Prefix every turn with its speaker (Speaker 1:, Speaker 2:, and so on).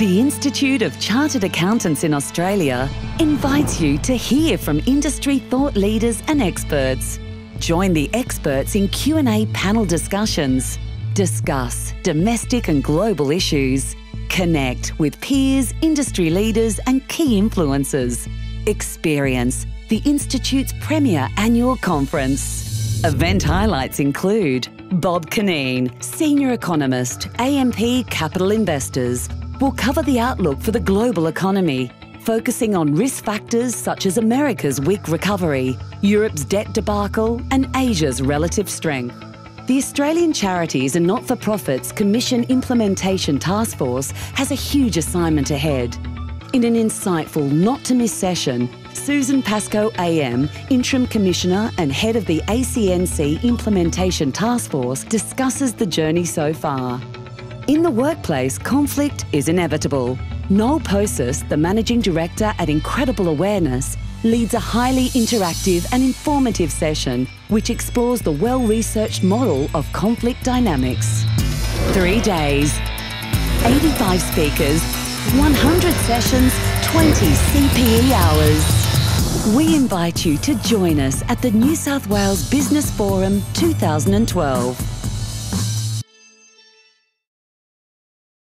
Speaker 1: The Institute of Chartered Accountants in Australia invites you to hear from industry thought leaders and experts. Join the experts in Q&A panel discussions. Discuss domestic and global issues. Connect with peers, industry leaders and key influencers. Experience the Institute's premier annual conference. Event highlights include Bob Cunneen, Senior Economist, AMP Capital Investors, will cover the outlook for the global economy, focusing on risk factors such as America's weak recovery, Europe's debt debacle and Asia's relative strength. The Australian Charities and Not-for-Profits Commission Implementation Task Force has a huge assignment ahead. In an insightful, not-to-miss session, Susan Pascoe AM, Interim Commissioner and Head of the ACNC Implementation Task Force, discusses the journey so far. In the workplace, conflict is inevitable. Noel Posis, the Managing Director at Incredible Awareness, leads a highly interactive and informative session which explores the well-researched model of conflict dynamics. 3 days, 85 speakers, 100 sessions, 20 CPE hours. We invite you to join us at the New South Wales Business Forum 2012.